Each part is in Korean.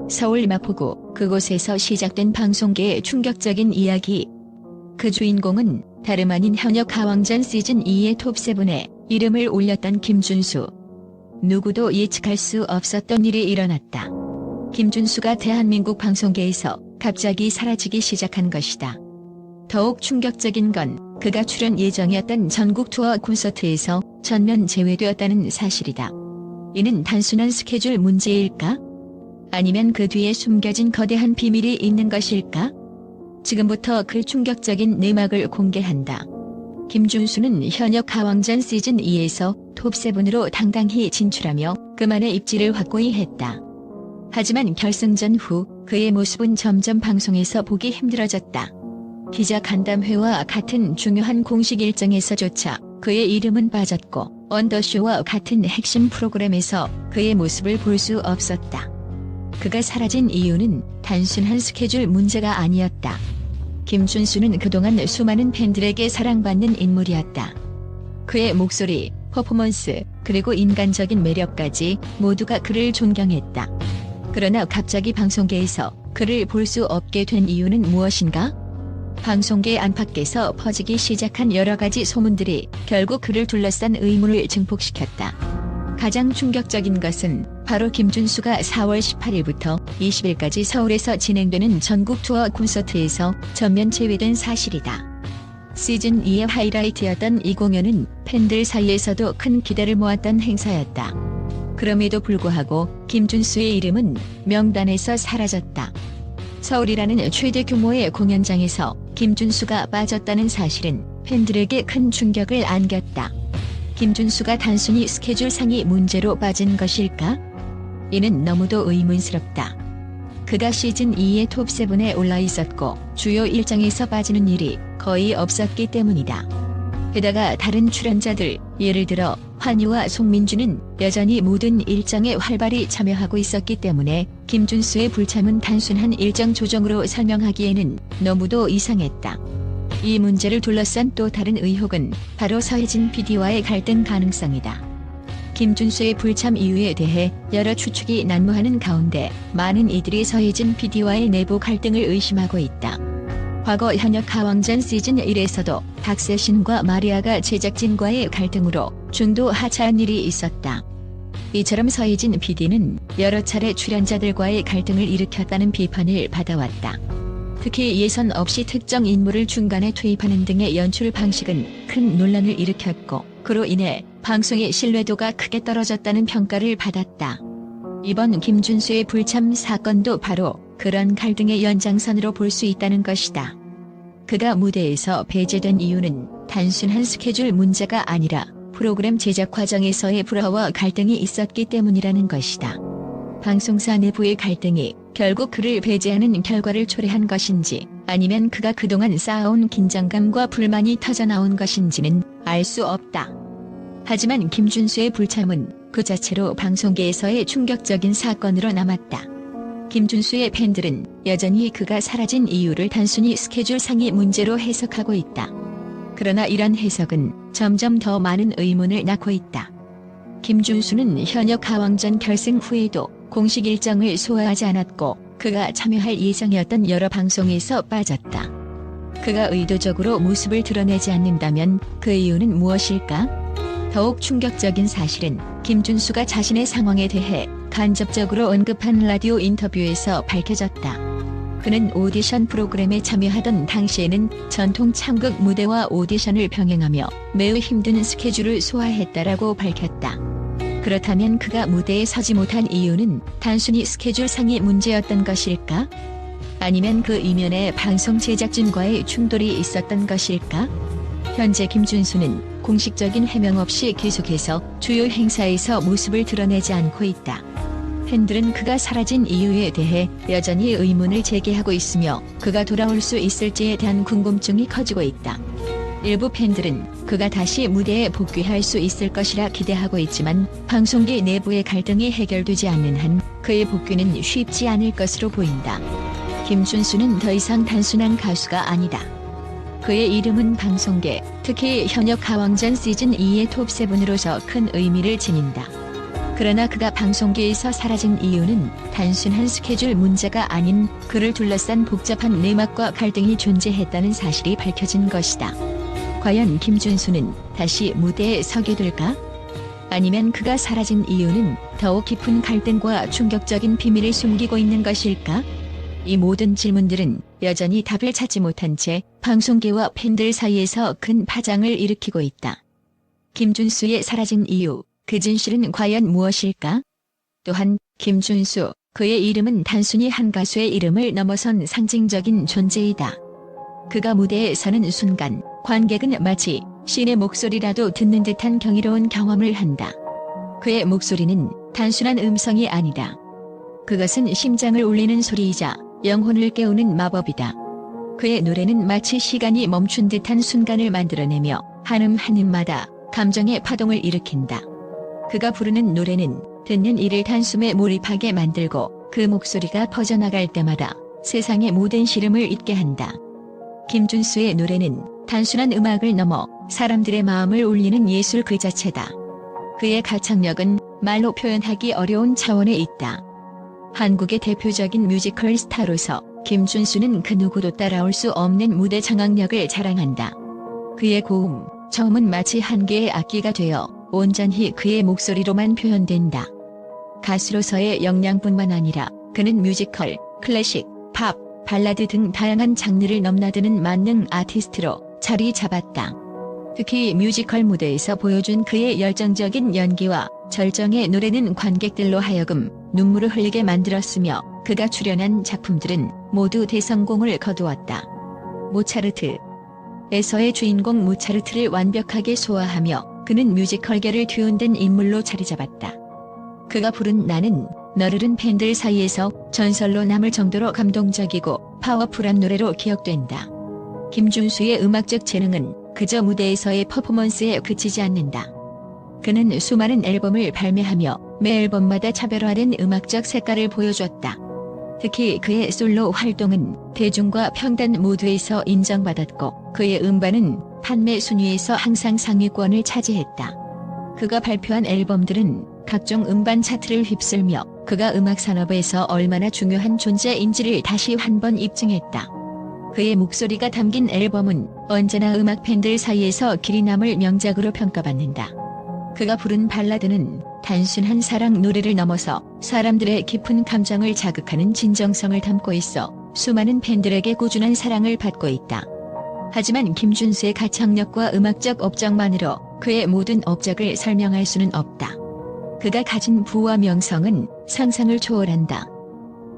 서울 마포구 그곳에서 시작된 방송계의 충격적인 이야기. 그 주인공은 다름 아닌 현역 가왕전 시즌2의 톱7에 이름을 올렸던 김준수. 누구도 예측할 수 없었던 일이 일어났다. 김준수가 대한민국 방송계에서 갑자기 사라지기 시작한 것이다. 더욱 충격적인 건 그가 출연 예정이었던 전국 투어 콘서트에서 전면 제외되었다는 사실이다. 이는 단순한 스케줄 문제일까? 아니면 그 뒤에 숨겨진 거대한 비밀이 있는 것일까? 지금부터 그 충격적인 내막을 공개한다. 김준수는 현역 가왕전 시즌2에서 톱7으로 당당히 진출하며 그만의 입지를 확고히 했다. 하지만 결승전 후 그의 모습은 점점 방송에서 보기 힘들어졌다. 기자 간담회와 같은 중요한 공식 일정에서조차 그의 이름은 빠졌고 언더쇼와 같은 핵심 프로그램에서 그의 모습을 볼 수 없었다. 그가 사라진 이유는 단순한 스케줄 문제가 아니었다. 김준수는 그동안 수많은 팬들에게 사랑받는 인물이었다. 그의 목소리, 퍼포먼스, 그리고 인간적인 매력까지 모두가 그를 존경했다. 그러나 갑자기 방송계에서 그를 볼 수 없게 된 이유는 무엇인가? 방송계 안팎에서 퍼지기 시작한 여러 가지 소문들이 결국 그를 둘러싼 의문을 증폭시켰다. 가장 충격적인 것은 바로 김준수가 4월 18일부터 20일까지 서울에서 진행되는 전국 투어 콘서트에서 전면 제외된 사실이다. 시즌2의 하이라이트였던 이 공연은 팬들 사이에서도 큰 기대를 모았던 행사였다. 그럼에도 불구하고 김준수의 이름은 명단에서 사라졌다. 서울이라는 최대 규모의 공연장에서 김준수가 빠졌다는 사실은 팬들에게 큰 충격을 안겼다. 김준수가 단순히 스케줄상의 문제로 빠진 것일까? 이는 너무도 의문스럽다. 그가 시즌2의 톱7에 올라 있었고 주요 일정에서 빠지는 일이 거의 없었기 때문이다. 게다가 다른 출연자들, 예를 들어 환희와 송민주는 여전히 모든 일정에 활발히 참여하고 있었기 때문에 김준수의 불참은 단순한 일정 조정으로 설명하기에는 너무도 이상했다. 이 문제를 둘러싼 또 다른 의혹은 바로 서혜진 PD와의 갈등 가능성이다. 김준수의 불참 이유에 대해 여러 추측이 난무하는 가운데 많은 이들이 서혜진 PD와의 내부 갈등을 의심하고 있다. 과거 현역 가왕전 시즌1에서도 박세신과 마리아가 제작진과의 갈등으로 중도 하차한 일이 있었다. 이처럼 서혜진 PD는 여러 차례 출연자들과의 갈등을 일으켰다는 비판을 받아왔다. 특히 예선 없이 특정 인물을 중간에 투입하는 등의 연출 방식은 큰 논란을 일으켰고 그로 인해 방송의 신뢰도가 크게 떨어졌다는 평가를 받았다. 이번 김준수의 불참 사건도 바로 그런 갈등의 연장선으로 볼 수 있다는 것이다. 그가 무대에서 배제된 이유는 단순한 스케줄 문제가 아니라 프로그램 제작 과정에서의 불화와 갈등이 있었기 때문이라는 것이다. 방송사 내부의 갈등이 결국 그를 배제하는 결과를 초래한 것인지 아니면 그가 그동안 쌓아온 긴장감과 불만이 터져나온 것인지는 알 수 없다. 하지만 김준수의 불참은 그 자체로 방송계에서의 충격적인 사건으로 남았다. 김준수의 팬들은 여전히 그가 사라진 이유를 단순히 스케줄상의 문제로 해석하고 있다. 그러나 이런 해석은 점점 더 많은 의문을 낳고 있다. 김준수는 현역 가왕전 결승 후에도 공식 일정을 소화하지 않았고 그가 참여할 예정이었던 여러 방송에서 빠졌다. 그가 의도적으로 모습을 드러내지 않는다면 그 이유는 무엇일까? 더욱 충격적인 사실은 김준수가 자신의 상황에 대해 간접적으로 언급한 라디오 인터뷰에서 밝혀졌다. 그는 오디션 프로그램에 참여하던 당시에는 전통 참극 무대와 오디션을 병행하며 매우 힘든 스케줄을 소화했다라고 밝혔다. 그렇다면 그가 무대에 서지 못한 이유는 단순히 스케줄상의 문제였던 것일까? 아니면 그 이면에 방송 제작진과의 충돌이 있었던 것일까? 현재 김준수는 공식적인 해명 없이 계속해서 주요 행사에서 모습을 드러내지 않고 있다. 팬들은 그가 사라진 이유에 대해 여전히 의문을 제기하고 있으며 그가 돌아올 수 있을지에 대한 궁금증이 커지고 있다. 일부 팬들은 그가 다시 무대에 복귀할 수 있을 것이라 기대하고 있지만 방송계 내부의 갈등이 해결되지 않는 한 그의 복귀는 쉽지 않을 것으로 보인다. 김준수는 더 이상 단순한 가수가 아니다. 그의 이름은 방송계, 특히 현역 가왕전 시즌2의 톱7으로서 큰 의미를 지닌다. 그러나 그가 방송계에서 사라진 이유는 단순한 스케줄 문제가 아닌 그를 둘러싼 복잡한 내막과 갈등이 존재했다는 사실이 밝혀진 것이다. 과연 김준수는 다시 무대에 서게 될까? 아니면 그가 사라진 이유는 더욱 깊은 갈등과 충격적인 비밀을 숨기고 있는 것일까? 이 모든 질문들은 여전히 답을 찾지 못한 채 방송계와 팬들 사이에서 큰 파장을 일으키고 있다. 김준수의 사라진 이유, 그 진실은 과연 무엇일까? 또한 김준수, 그의 이름은 단순히 한 가수의 이름을 넘어선 상징적인 존재이다. 그가 무대에 서는 순간 관객은 마치 신의 목소리라도 듣는 듯한 경이로운 경험을 한다. 그의 목소리는 단순한 음성이 아니다. 그것은 심장을 울리는 소리이자 영혼을 깨우는 마법이다. 그의 노래는 마치 시간이 멈춘 듯한 순간을 만들어내며 한음 한음마다 감정의 파동을 일으킨다. 그가 부르는 노래는 듣는 이를 단숨에 몰입하게 만들고 그 목소리가 퍼져나갈 때마다 세상의 모든 시름을 잊게 한다. 김준수의 노래는 단순한 음악을 넘어 사람들의 마음을 울리는 예술 그 자체다. 그의 가창력은 말로 표현하기 어려운 차원에 있다. 한국의 대표적인 뮤지컬 스타로서 김준수는 그 누구도 따라올 수 없는 무대 장악력을 자랑한다. 그의 고음, 저음은 마치 한 개의 악기가 되어 온전히 그의 목소리로만 표현된다. 가수로서의 역량뿐만 아니라 그는 뮤지컬, 클래식, 팝, 발라드 등 다양한 장르를 넘나드는 만능 아티스트로 자리 잡았다. 특히 뮤지컬 무대에서 보여준 그의 열정적인 연기와 절정의 노래는 관객들로 하여금 눈물을 흘리게 만들었으며 그가 출연한 작품들은 모두 대성공을 거두었다. 모차르트에서의 주인공 모차르트를 완벽하게 소화하며 그는 뮤지컬계를 뒤흔든 인물로 자리잡았다. 그가 부른 나는 너를은 팬들 사이에서 전설로 남을 정도로 감동적이고 파워풀한 노래로 기억된다. 김준수의 음악적 재능은 그저 무대에서의 퍼포먼스에 그치지 않는다. 그는 수많은 앨범을 발매하며 매 앨범마다 차별화된 음악적 색깔을 보여줬다. 특히 그의 솔로 활동은 대중과 평단 모두에서 인정받았고 그의 음반은 판매 순위에서 항상 상위권을 차지했다. 그가 발표한 앨범들은 각종 음반 차트를 휩쓸며 그가 음악 산업에서 얼마나 중요한 존재인지를 다시 한 번 입증했다. 그의 목소리가 담긴 앨범은 언제나 음악 팬들 사이에서 길이 남을 명작으로 평가받는다. 그가 부른 발라드는 단순한 사랑 노래를 넘어서 사람들의 깊은 감정을 자극하는 진정성을 담고 있어 수많은 팬들에게 꾸준한 사랑을 받고 있다. 하지만 김준수의 가창력과 음악적 업적만으로 그의 모든 업적을 설명할 수는 없다. 그가 가진 부와 명성은 상상을 초월한다.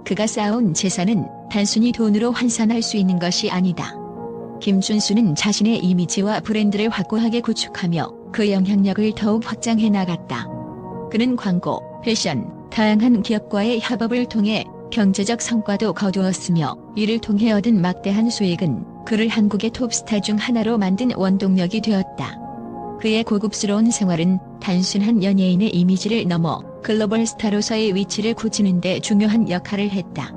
그가 쌓아온 재산은 단순히 돈으로 환산할 수 있는 것이 아니다. 김준수는 자신의 이미지와 브랜드를 확고하게 구축하며 그 영향력을 더욱 확장해 나갔다. 그는 광고, 패션, 다양한 기업과의 협업을 통해 경제적 성과도 거두었으며 이를 통해 얻은 막대한 수익은 그를 한국의 톱스타 중 하나로 만든 원동력이 되었다. 그의 고급스러운 생활은 단순한 연예인의 이미지를 넘어 글로벌 스타로서의 위치를 굳히는 데 중요한 역할을 했다.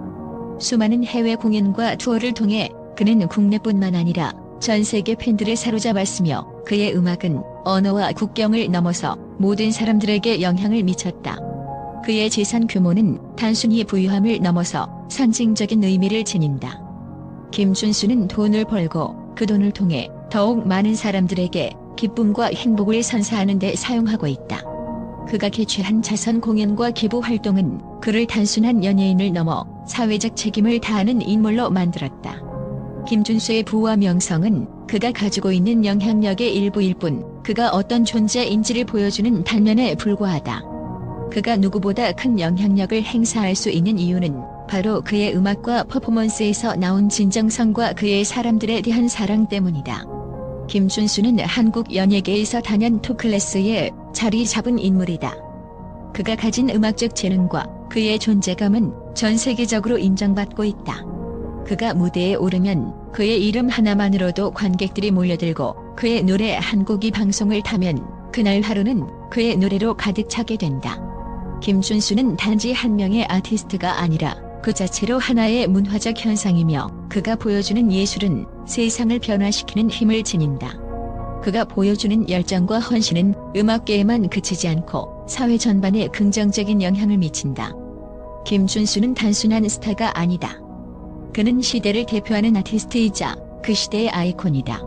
수많은 해외 공연과 투어를 통해 그는 국내뿐만 아니라 전 세계 팬들을 사로잡았으며 그의 음악은 언어와 국경을 넘어서 모든 사람들에게 영향을 미쳤다. 그의 재산 규모는 단순히 부유함을 넘어서 상징적인 의미를 지닌다. 김준수는 돈을 벌고 그 돈을 통해 더욱 많은 사람들에게 기쁨과 행복을 선사하는 데 사용하고 있다. 그가 개최한 자선 공연과 기부 활동은 그를 단순한 연예인을 넘어 사회적 책임을 다하는 인물로 만들었다. 김준수의 부와 명성은 그가 가지고 있는 영향력의 일부일 뿐 그가 어떤 존재인지를 보여주는 단면에 불과하다. 그가 누구보다 큰 영향력을 행사할 수 있는 이유는 바로 그의 음악과 퍼포먼스에서 나온 진정성과 그의 사람들에 대한 사랑 때문이다. 김준수는 한국 연예계에서 단연 톱클래스에 자리 잡은 인물이다. 그가 가진 음악적 재능과 그의 존재감은 전 세계적으로 인정받고 있다. 그가 무대에 오르면 그의 이름 하나만으로도 관객들이 몰려들고 그의 노래 한 곡이 방송을 타면 그날 하루는 그의 노래로 가득 차게 된다. 김준수는 단지 한 명의 아티스트가 아니라 그 자체로 하나의 문화적 현상이며 그가 보여주는 예술은 세상을 변화시키는 힘을 지닌다. 그가 보여주는 열정과 헌신은 음악계에만 그치지 않고 사회 전반에 긍정적인 영향을 미친다. 김준수는 단순한 스타가 아니다. 그는 시대를 대표하는 아티스트이자 그 시대의 아이콘이다.